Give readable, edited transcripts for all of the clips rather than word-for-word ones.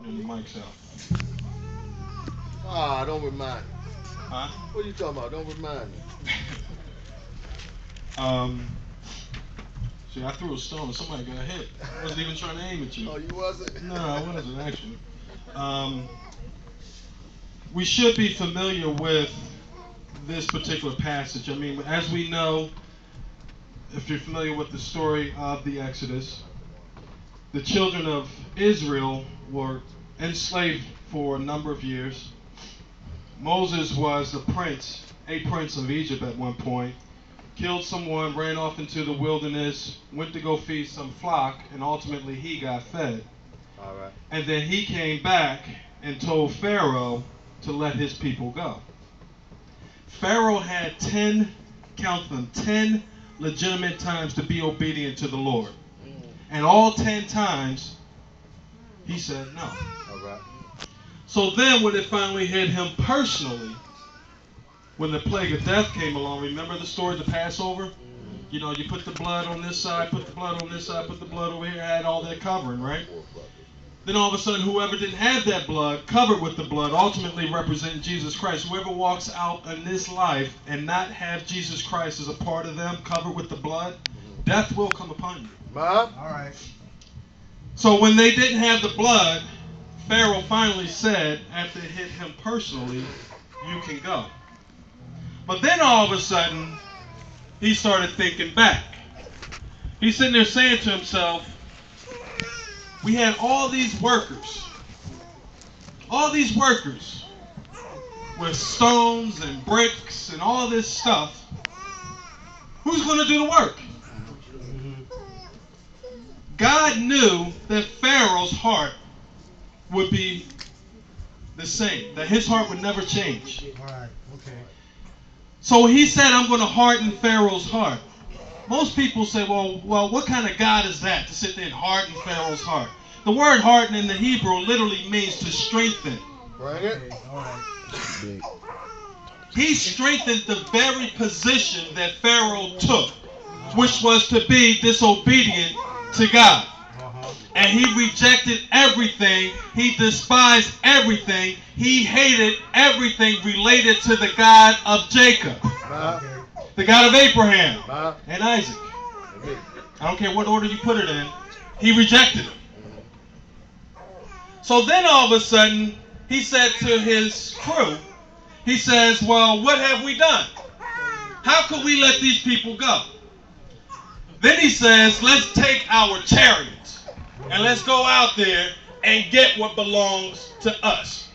And the mic's out. Ah, don't remind me. Huh? What are you talking about? Don't remind me. um, see, I threw a stone and somebody got hit. I wasn't even trying to aim at you. Oh, you wasn't? No, I wasn't actually. Um, we should be familiar with this particular passage. I mean, as we know, if you're familiar with the story of the Exodus, the children of Israel were enslaved for a number of years. Moses was a prince of Egypt at one point, killed someone, ran off into the wilderness, went to go feed some flock, and ultimately he got fed. All right. And then he came back and told Pharaoh to let his people go. Pharaoh had 10, count them, 10 legitimate times to be obedient to the Lord. And all 10 times, he said no. All right. So then when it finally hit him personally, when the plague of death came along, remember the story of the Passover? You know, you put the blood on this side, put the blood on this side, put the blood over here, had all that covering, right? Then all of a sudden, whoever didn't have that blood, covered with the blood, ultimately representing Jesus Christ. Whoever walks out in this life and not have Jesus Christ as a part of them, covered with the blood, death will come upon you. Ma? All right. So when they didn't have the blood, Pharaoh finally said, after it hit him personally, you can go. But then all of a sudden, he started thinking back. He's sitting there saying to himself, we had all these workers with stones and bricks and all this stuff. Who's going to do the work? God knew that Pharaoh's heart would be the same, that his heart would never change. All right. Okay. So he said, I'm going to harden Pharaoh's heart. Most people say, well, what kind of God is that to sit there and harden Pharaoh's heart? The word harden in the Hebrew literally means to strengthen. Bring it. Okay. All right. He strengthened the very position that Pharaoh took, which was to be disobedient to God. And he rejected everything. He despised everything. He hated everything related to the God of Jacob, Ma? Okay. the God of Abraham Ma? and Isaac. Okay. I don't care what order you put it in. He rejected him. So then all of a sudden, he said to his crew, he says, well, what have we done? How could we let these people go? Then he says, let's take our chariots and let's go out there and get what belongs to us.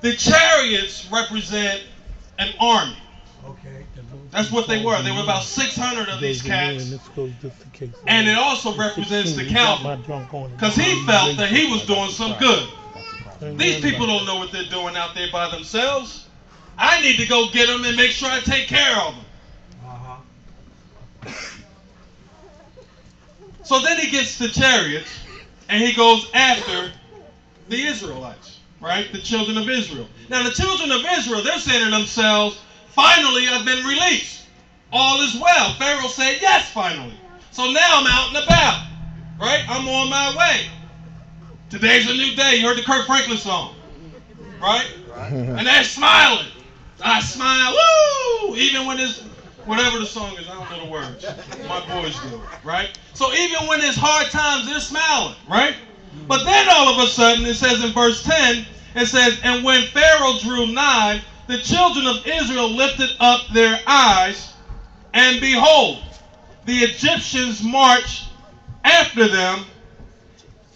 The chariots represent an army. Okay. That's what they were. There were about 600 of these cats. And it also represents the cavalry. Because he felt that he was doing some good. These people don't know what they're doing out there by themselves. I need to go get them and make sure I take care of them. So then he gets the chariots and he goes after the Israelites, right? The children of Israel. Now the children of Israel, they're saying to themselves, finally I've been released. All is well. Pharaoh said, yes, finally. So now I'm out and about, right? I'm on my way. Today's a new day. You heard the Kirk Franklin song, right? And they're smiling. I smile, woo! Even when it's, whatever the song is, I don't know the words. My boys do, right? So even when it's hard times, they're smiling, right? But then all of a sudden, it says in verse 10, it says, and when Pharaoh drew nigh, the children of Israel lifted up their eyes, and behold, the Egyptians marched after them,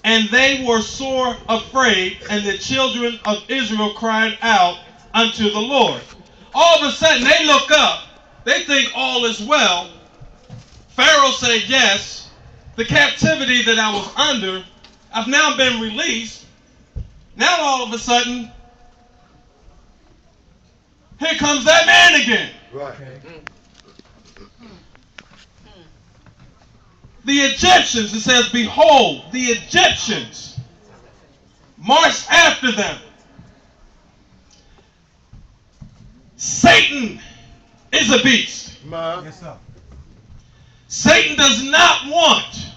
and they were sore afraid, and the children of Israel cried out unto the Lord. All of a sudden, they look up. They think all is well. Pharaoh said, yes, the captivity that I was under, I've now been released. Now all of a sudden, here comes that man again. Right. Okay. The Egyptians, it says, behold, the Egyptians marched after them. Satan is a beast. Ma? Yes, sir. Satan does not want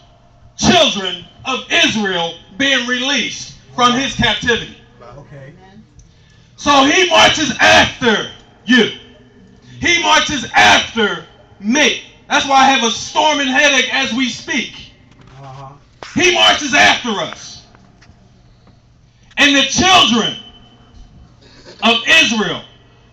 children of Israel being released from his captivity. Okay. So he marches after you. He marches after me. That's why I have a storming headache as we speak. Uh-huh. He marches after us. And the children of Israel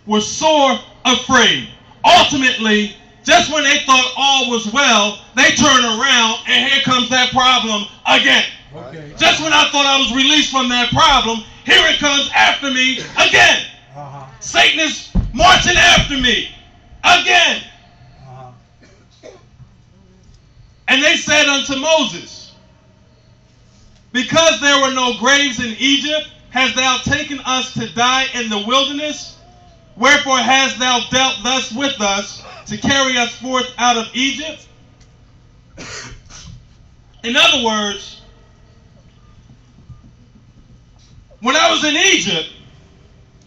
were sore afraid. Ultimately, just when they thought all was well, they turn around and here comes that problem again. Okay. Just when I thought I was released from that problem, here it comes after me again. Uh-huh. Satan is marching after me again. Uh-huh. And they said unto Moses, because there were no graves in Egypt, hast thou taken us to die in the wilderness? Wherefore hast thou dealt thus with us to carry us forth out of Egypt? In other words, when I was in Egypt,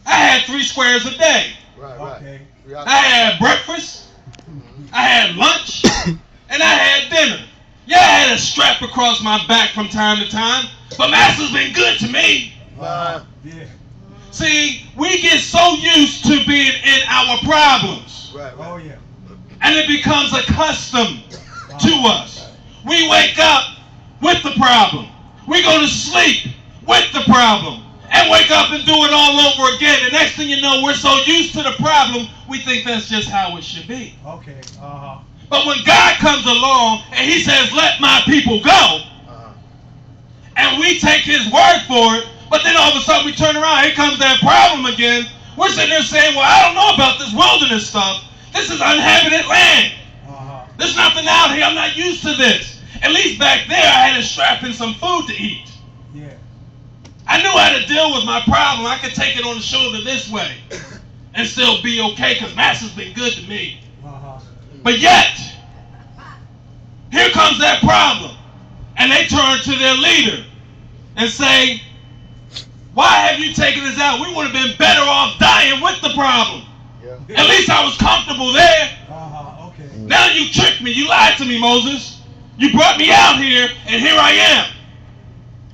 I had 3 squares a day. Right. Okay. I had breakfast, I had lunch, and I had dinner. Yeah, I had a strap across my back from time to time, but Master's been good to me. Uh-huh. Yeah. See, we get so used to being in our problems, Right. Oh, yeah. and it becomes a custom to us. We wake up with the problem. We go to sleep with the problem. And wake up and do it all over again. The next thing you know, we're so used to the problem, we think that's just how it should be. Okay. Uh-huh. But when God comes along and he says, let my people go, Uh-huh. and we take his word for it, but then all of a sudden we turn around, here comes that problem again. We're sitting there saying, well, I don't know about this wilderness stuff. This is uninhabited land. Uh-huh. There's nothing out here. I'm not used to this. At least back there, I had a strap and some food to eat. Yeah. I knew how to deal with my problem. I could take it on the shoulder this way and still be okay because Master's been good to me. Uh-huh. But yet, here comes that problem. And they turn to their leader and say, why have you taken us out? We would have been better off dying with the problem. Yeah. At least I was comfortable there. Uh-huh. Okay. Now you tricked me. You lied to me, Moses. You brought me out here, and here I am.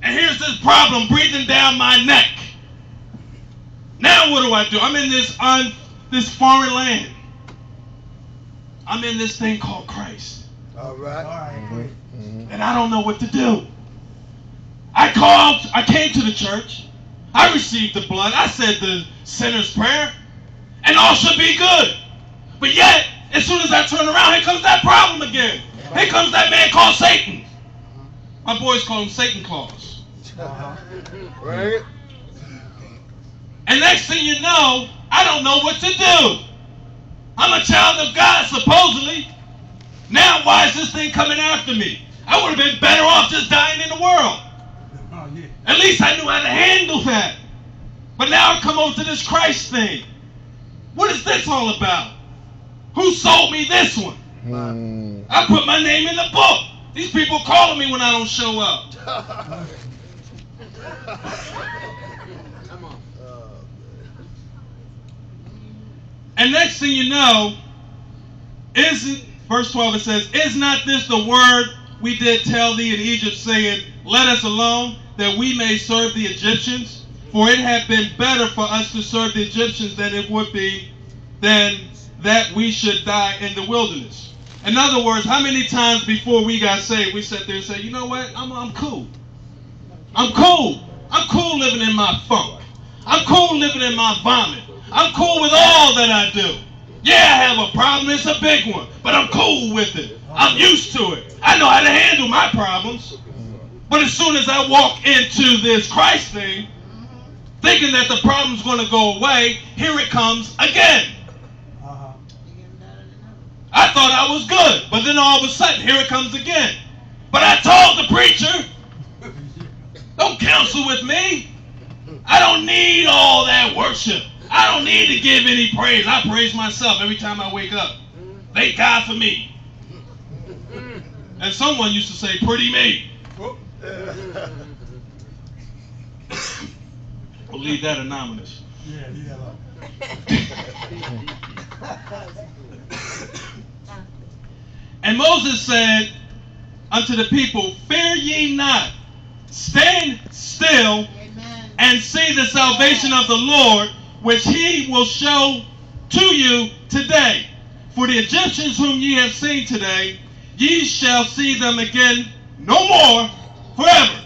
And here's this problem breathing down my neck. Now what do? I'm in this foreign land. I'm in this thing called Christ. All All right. right. Great. And I don't know what to do. I came to the church. I received the blood. I said the sinner's prayer. And all should be good. But yet, as soon as I turn around, here comes that problem again. Here comes that man called Satan. My boys call him Satan Claus. Uh-huh. Right. And next thing you know, I don't know what to do. I'm a child of God, supposedly. Now, why is this thing coming after me? I would have been better off just dying in the world. Oh, yeah. At least I knew how to handle that. But now I come over to this Christ thing. What is this all about? Who sold me this one? I put my name in the book. These people calling me when I don't show up. Come on. And next thing you know, verse 12 it says, is not this the word we did tell thee in Egypt, saying, let us alone, that we may serve the Egyptians? For it had been better for us to serve the Egyptians than it would be than that we should die in the wilderness. In other words, how many times before we got saved, we sat there and said, you know what, I'm cool. I'm cool. I'm cool living in my funk. I'm cool living in my vomit. I'm cool with all that I do. Yeah, I have a problem. It's a big one. But I'm cool with it. I'm used to it. I know how to handle my problems. But as soon as I walk into this Christ thing, thinking that the problem's going to go away, here it comes again. Uh-huh. I thought I was good. But then all of a sudden, here it comes again. But I told the preacher, don't counsel with me. I don't need all that worship. I don't need to give any praise. I praise myself every time I wake up. Thank God for me. And someone used to say, pretty me. We'll leave that anonymous. Yeah, leave that alone. And Moses said unto the people, fear ye not. Stand still and see the salvation of the Lord, which he will show to you today. For the Egyptians whom ye have seen today, ye shall see them again no more forever.